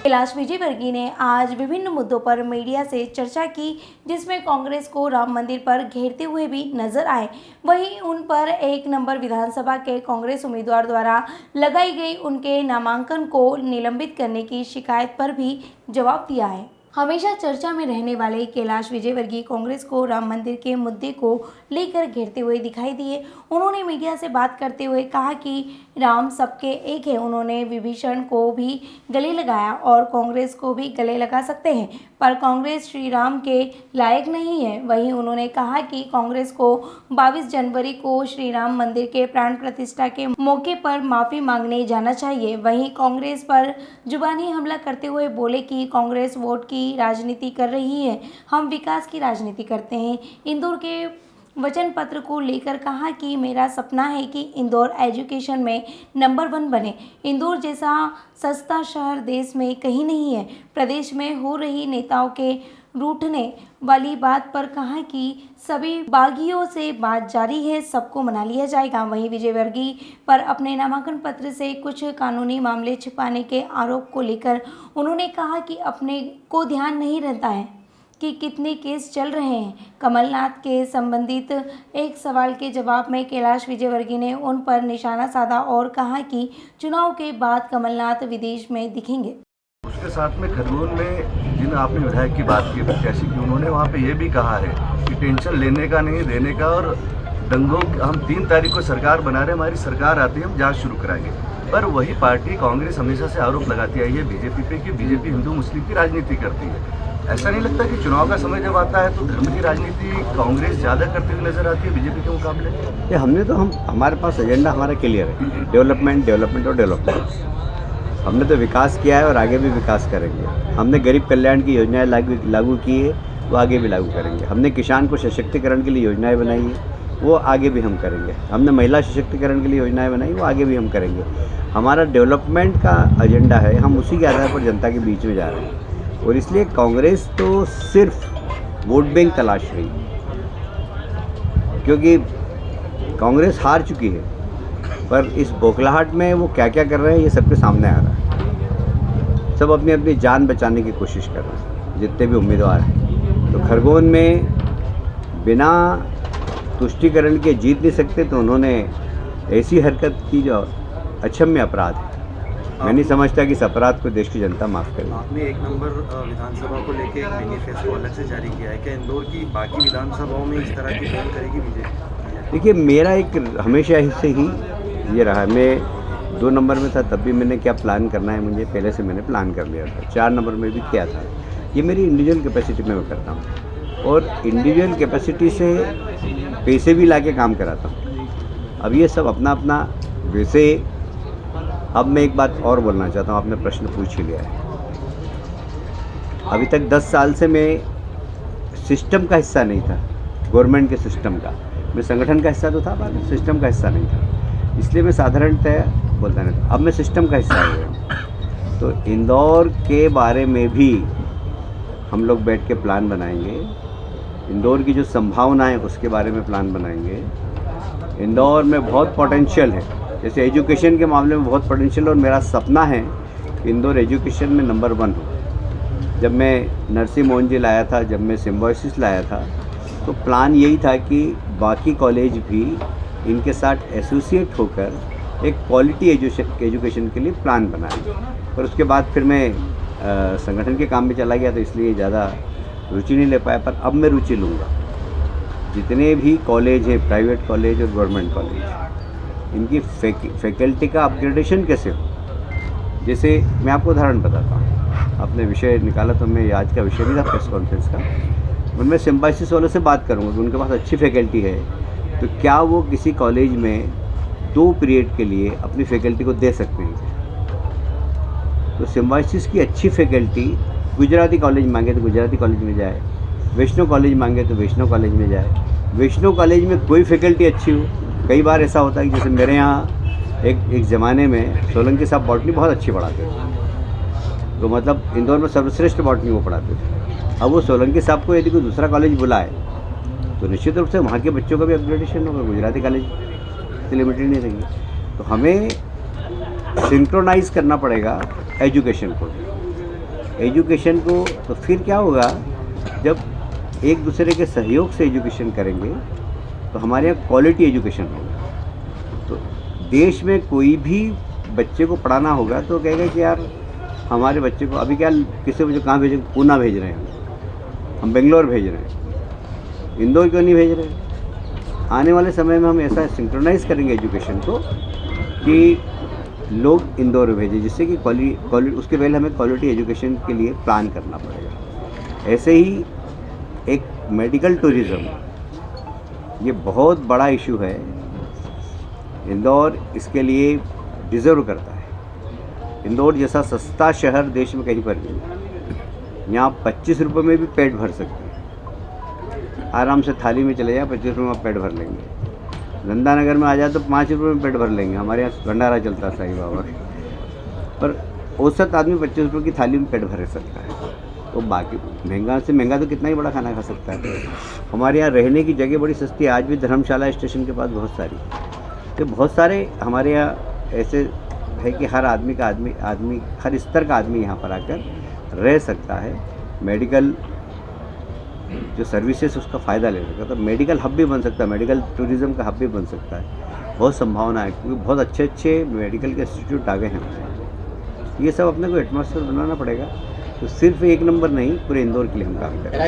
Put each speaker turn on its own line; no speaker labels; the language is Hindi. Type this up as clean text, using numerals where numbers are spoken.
कैलाश विजयवर्गीय ने आज विभिन्न मुद्दों पर मीडिया से चर्चा की, जिसमें कांग्रेस को राम मंदिर पर घेरते हुए भी नजर आए। वहीं उन पर 1 नंबर विधानसभा के कांग्रेस उम्मीदवार द्वारा लगाई गई उनके नामांकन को निलंबित करने की शिकायत पर भी जवाब दिया है। हमेशा चर्चा में रहने वाले कैलाश विजयवर्गीय कांग्रेस को राम मंदिर के मुद्दे को लेकर घेरते हुए दिखाई दिए। उन्होंने मीडिया से बात करते हुए कहा कि राम सबके एक है। उन्होंने विभीषण को भी गले लगाया और कांग्रेस को भी गले लगा सकते हैं, पर कांग्रेस श्री राम के लायक नहीं है। वहीं उन्होंने कहा कि कांग्रेस को 22 जनवरी को श्री राम मंदिर के प्राण प्रतिष्ठा के मौके पर माफ़ी मांगने जाना चाहिए। वहीं कांग्रेस पर जुबानी हमला करते हुए बोले कि कांग्रेस वोट की राजनीति कर रही है, हम विकास की राजनीति करते हैं। इंदौर के वचन पत्र को लेकर कहा कि मेरा सपना है कि इंदौर एजुकेशन में नंबर 1 बने। इंदौर जैसा सस्ता शहर देश में कहीं नहीं है। प्रदेश में हो रही नेताओं के रूठने वाली बात पर कहा कि सभी बागियों से बात जारी है, सबको मना लिया जाएगा। वहीं विजयवर्गीय पर अपने नामांकन पत्र से कुछ कानूनी मामले छिपाने के आरोप को लेकर उन्होंने कहा कि अपने को ध्यान नहीं रहता है कि कितने केस चल रहे हैं। कमलनाथ के संबंधित एक सवाल के जवाब में कैलाश विजयवर्गीय ने उन पर निशाना साधा और कहा कि चुनाव के बाद कमलनाथ विदेश में दिखेंगे।
उसके साथ में खरगोन में जिन आपने विधायक की बात की, प्रत्याशी की, उन्होंने वहाँ पे ये भी कहा है कि टेंशन लेने का नहीं, देने का, और दंगों हम 3 तारीख को सरकार बना रहे, हमारी सरकार आती है, हम जांच शुरू कराएंगे। पर वही पार्टी कांग्रेस हमेशा से आरोप लगाती आई है बीजेपी पे कि बीजेपी हिंदू मुस्लिम की राजनीति करती है। ऐसा नहीं लगता कि चुनाव का समय जब आता है तो धर्म की राजनीति कांग्रेस ज़्यादा करती हुई नजर आती है बीजेपी के मुकाबले?
ये हमारे पास एजेंडा हमारा क्लियर है, डेवलपमेंट और डेवलपमेंट। हमने तो विकास किया है और आगे भी विकास करेंगे। हमने गरीब कल्याण की योजनाएं लागू की है, वो आगे भी लागू करेंगे। हमने किसान को सशक्तिकरण के लिए योजनाएं बनाई है, वो आगे भी हम करेंगे। हमने महिला सशक्तिकरण के लिए योजनाएं बनाई, वो आगे भी हम करेंगे। हमारा डेवलपमेंट का एजेंडा है, हम उसी के आधार पर जनता के बीच में जा रहे हैं। और इसलिए कांग्रेस तो सिर्फ वोट बैंक तलाश रही है, क्योंकि कांग्रेस हार चुकी है। पर इस बौखलाहट में वो क्या क्या कर रहे हैं ये सबके सामने आ रहा है। सब अपनी अपनी जान बचाने की कोशिश कर रहे हैं, जितने भी उम्मीदवार हैं। तो खरगोन में बिना तुष्टिकरण के जीत नहीं सकते, तो उन्होंने ऐसी हरकत की जो अक्षम्य अपराध है। मैं नहीं समझता कि इस अपराध को देश की जनता माफ़ करेगी।
आपने 1 नंबर विधानसभा को लेकर एक मैनिफेस्टो अलग से जारी किया है, क्या इंदौर की बाकी विधानसभाओं में इस तरह की पहल करेगी बीजेपी?
देखिए, मेरा एक हमेशा से ही ये रहा है। मैं 2 नंबर में था तब भी मैंने क्या प्लान करना है, मुझे पहले से मैंने प्लान कर लिया था। 4 नंबर में भी किया था। ये मेरी इंडिविजुअल कैपेसिटी में मैं करता हूँ और इंडिविजुअल कैपेसिटी से पैसे भी ला के काम कराता हूँ। अब ये सब अपना अपना वैसे। अब मैं एक बात और बोलना चाहता हूँ, आपने प्रश्न पूछ ही लिया है। अभी तक 10 साल से मैं सिस्टम का हिस्सा नहीं था, गवर्नमेंट के सिस्टम का। मैं संगठन का हिस्सा तो था, पर सिस्टम का हिस्सा नहीं था, इसलिए मैं साधारणतः बोलता नहीं था। अब मैं सिस्टम का हिस्सा हो गया हूँ। तो इंदौर के बारे में भी हम लोग बैठ के प्लान बनाएंगे। इंदौर की जो संभावना है उसके बारे में प्लान बनाएंगे। इंदौर में बहुत पोटेंशियल है, जैसे एजुकेशन के मामले में बहुत पोटेंशियल, और मेरा सपना है कि इंदौर एजुकेशन में नंबर 1 हो। जब मैं नरसिंह मोहन जी लाया था, जब मैं सिम्बायोसिस लाया था, तो प्लान यही था कि बाकी कॉलेज भी इनके साथ एसोसिएट होकर एक क्वालिटी एजुकेशन के लिए प्लान बनाए। और उसके बाद फिर मैं संगठन के काम में चला गया, तो इसलिए ज़्यादा रुचि नहीं ले पाया। पर अब मैं रुचि लूँगा। जितने भी कॉलेज हैं, प्राइवेट कॉलेज और गवर्नमेंट कॉलेज, इनकी फैकल्टी का अपग्रेडेशन कैसे हो। जैसे मैं आपको उदाहरण बताता हूँ, आपने विषय निकाला तो मैं आज का विषय नहीं था प्रेस कॉन्फ्रेंस का। उनमें सिम्बायोसिस वालों से बात करूँगा कि उनके पास अच्छी फैकल्टी है, तो क्या वो किसी कॉलेज में 2 पीरियड के लिए अपनी फैकल्टी को दे सकते हैं। तो सिम्बायोसिस की अच्छी फैकल्टी गुजराती कॉलेज मांगे तो गुजराती कॉलेज में जाए, वैष्णव कॉलेज मांगे तो वैष्णव कॉलेज में जाए। वैष्णव कॉलेज में कोई फैकल्टी अच्छी हो। कई बार ऐसा होता है कि जैसे मेरे यहाँ एक ज़माने में सोलंकी साहब बॉटनी बहुत अच्छी पढ़ाते थे, तो मतलब इंदौर में सर्वश्रेष्ठ बॉटनी वो पढ़ाते थे। अब वो सोलंकी साहब को यदि कोई दूसरा कॉलेज बुलाए तो निश्चित रूप से वहाँ के बच्चों का भी अपग्रेडेशन होगा, गुजराती कॉलेज से लिमिटेड नहीं रहेंगे। तो हमें सिंक्रोनाइज़ करना पड़ेगा एजुकेशन को। एजुकेशन को, तो फिर क्या होगा, जब एक दूसरे के सहयोग से एजुकेशन करेंगे तो हमारे यहाँ क्वालिटी एजुकेशन होगा। तो देश में कोई भी बच्चे को पढ़ाना होगा तो कहेगा कि यार हमारे बच्चे को, अभी क्या किसी को जो कहाँ भेजेंगे, पूना भेज रहे हैं, हम बेंगलोर भेज रहे हैं, इंदौर क्यों नहीं भेज रहे। आने वाले समय में हम ऐसा सिंक्रोनाइज करेंगे एजुकेशन को कि लोग इंदौर भेजें, जिससे कि क्वालिटी उसके पहले हमें क्वालिटी एजुकेशन के लिए प्लान करना पड़ेगा। ऐसे ही एक मेडिकल टूरिज़्म, ये बहुत बड़ा इशू है। इंदौर इसके लिए डिज़र्व करता है। इंदौर जैसा सस्ता शहर देश में कहीं पर नहीं है। यहाँ 25 रुपये में भी पेट भर सकते हैं, आराम से थाली में चले जाए 25 रुपये में पेट भर लेंगे। नंदानगर में आ जाए तो 5 रुपये में पेट भर लेंगे। हमारे यहाँ भंडारा चलता है साईं बाबा, पर औसत आदमी 25 रुपये की थाली में पेट भर सकता है। तो बाकी महंगा से महंगा तो कितना ही बड़ा खाना खा सकता है। हमारे यहाँ रहने की जगह बड़ी सस्ती है। आज भी धर्मशाला स्टेशन के पास बहुत सारी, तो बहुत सारे हमारे यहाँ ऐसे है कि हर आदमी हर स्तर का आदमी यहाँ पर आकर रह सकता है। मेडिकल जो सर्विसेज उसका फ़ायदा ले सकता है। तो मेडिकल हब भी बन सकता है, मेडिकल टूरिज़्म का हब भी बन सकता है। बहुत संभावना है, क्योंकि बहुत अच्छे अच्छे मेडिकल के इंस्टीट्यूट आ गए हैं। ये सब अपने को एटमॉस्फेयर बनाना पड़ेगा। तो सिर्फ एक नंबर नहीं, पूरे इंदौर के लिए हम काम करें।